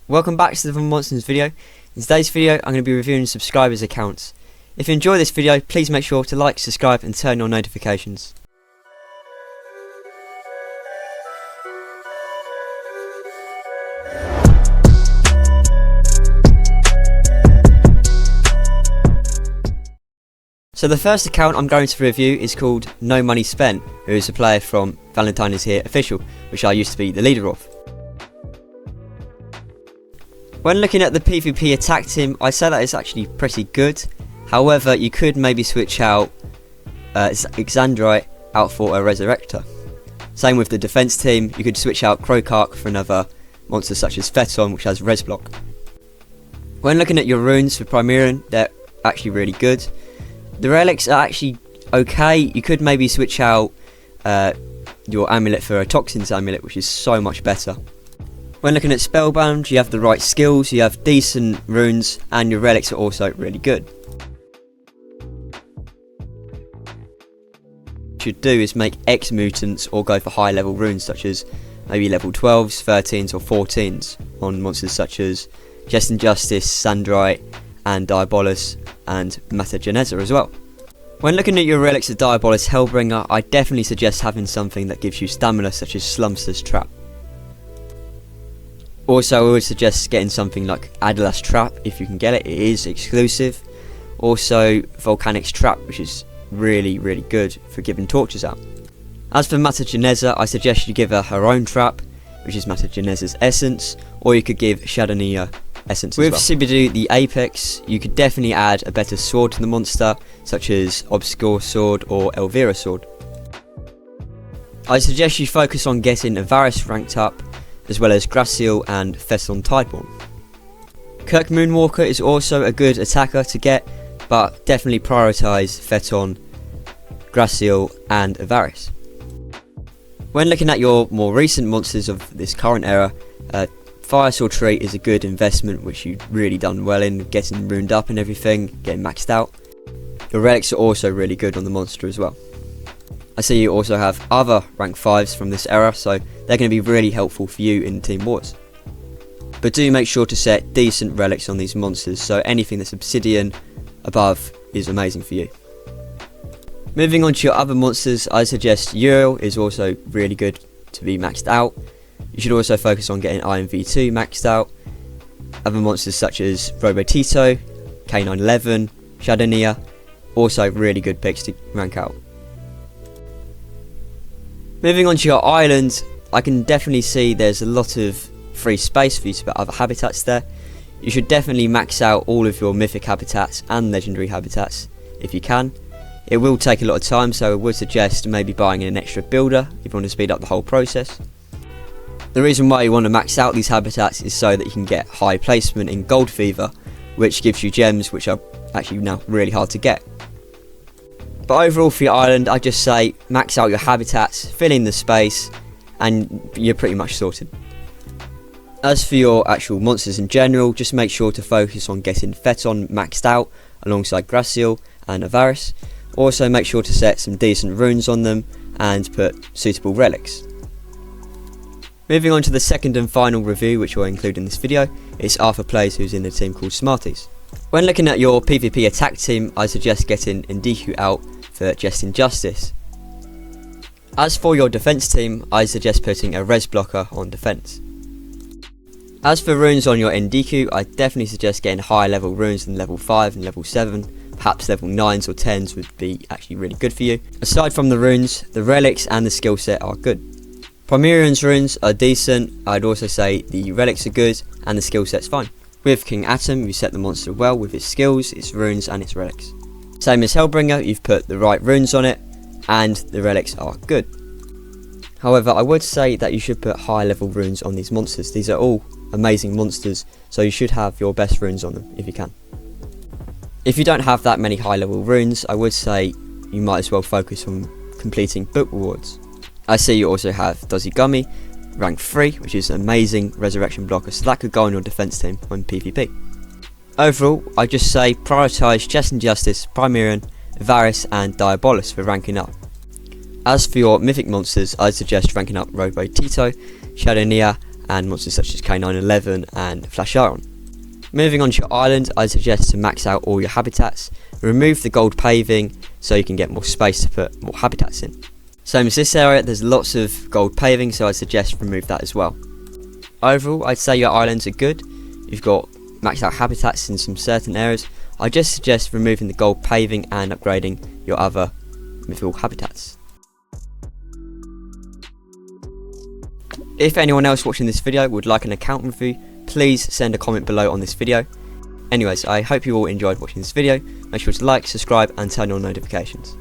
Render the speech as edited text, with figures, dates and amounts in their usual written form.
Welcome back to the Monsters video. In today's video I'm going to be reviewing subscribers' accounts. If you enjoy this video, please make sure to like, subscribe and turn on notifications. So the first account I'm going to review is called No Money Spent, who is a player from Valentine is Here Official, which I used to be the leader of. When looking at the PvP attack team, I say that it's actually pretty good. However, you could maybe switch out Exandrite out for a Resurrector. Same with the defense team, you could switch out Crocark for another monster such as Phaeton, which has Res Block. When looking at your runes for Primerian, they're actually really good. The relics are actually okay. You could maybe switch out your amulet for a Toxins amulet, which is so much better. When looking at Spellbound, you have the right skills, you have decent runes, and your relics are also really good. What you should do is make X mutants or go for high level runes such as maybe level 12s, 13s or 14s on monsters such as Jest and Justice, Sandrite and Diabolus and Mata Geneza as well. When looking at your relics of Diabolus Hellbringer, I definitely suggest having something that gives you stamina such as Slumster's Trap. Also, I would suggest getting something like Adalas Trap if you can get it. It is exclusive. Also, Volcanic's Trap, which is really good for giving torches out. As for Mata Geneza, I suggest you give her own trap, which is Mata Geneza's Essence, or you could give Shadownia Essence as well. With Sibidou the Apex, you could definitely add a better sword to the monster, such as Obscure Sword or Elvira Sword. I suggest you focus on getting Avaris ranked up, as well as Graciel and Phaeton Tideborn. Kirk Moonwalker is also a good attacker to get, but definitely prioritise Phaeton, Graciel and Avaris. When looking at your more recent monsters of this current era, Firesword Trait is a good investment which you've really done well in, getting runed up and everything, getting maxed out. Your relics are also really good on the monster as well. I see you also have other rank 5s from this era, so they're going to be really helpful for you in Team Wars. But do make sure to set decent relics on these monsters, so anything that's obsidian above is amazing for you. Moving on to your other monsters, I suggest Uriel is also really good to be maxed out. You should also focus on getting IMV2 maxed out. Other monsters such as Robotito, K911, Shadownia, also really good picks to rank out. Moving on to your island, I can definitely see there's a lot of free space for you to put other habitats there. You should definitely max out all of your mythic habitats and legendary habitats if you can. It will take a lot of time, so I would suggest maybe buying an extra builder if you want to speed up the whole process. The reason why you want to max out these habitats is so that you can get high placement in Gold Fever, which gives you gems which are actually now really hard to get. But overall for your island, I just say max out your habitats, fill in the space, and you're pretty much sorted. As for your actual monsters in general, just make sure to focus on getting Phaeton maxed out alongside Graciel and Avaris. Also make sure to set some decent runes on them and put suitable relics. Moving on to the second and final review, which I'll include in this video, it's Arthur Plays, who's in a team called Smarties. When looking at your PvP attack team, I suggest getting Endeku out for Jest and Justice. As for your defense team, I suggest putting a res blocker on defense. As for runes on your Endeku, I definitely suggest getting higher level runes than level 5 and level 7. Perhaps level 9s or 10s would be actually really good for you. Aside from the runes, the relics and the skill set are good. Primerian's runes are decent. I'd also say the relics are good and the skill set's fine. With King Atom, you set the monster well with its skills, its runes and its relics. Same as Hellbringer, you've put the right runes on it and the relics are good. However, I would say that you should put high level runes on these monsters. These are all amazing monsters, so you should have your best runes on them if you can. If you don't have that many high level runes, I would say you might as well focus on completing book rewards. I see you also have Dozigami, rank 3, which is an amazing resurrection blocker, so that could go on your defense team on PvP. Overall, I just say prioritise Jest and Justice, Primerian, Avaris and Diabolus for ranking up. As for your mythic monsters, I'd suggest ranking up Robotito, Shadownia and monsters such as K911 and Flasharon. Moving on to your island, I suggest to max out all your habitats, remove the gold paving so you can get more space to put more habitats in. Same as this area, there's lots of gold paving, so I suggest remove that as well. Overall, I'd say your islands are good. You've got maxed out habitats in some certain areas. I just suggest removing the gold paving and upgrading your other mythical habitats. If anyone else watching this video would like an account review, please send a comment below on this video. Anyways, I hope you all enjoyed watching this video. Make sure to like, subscribe and turn on notifications.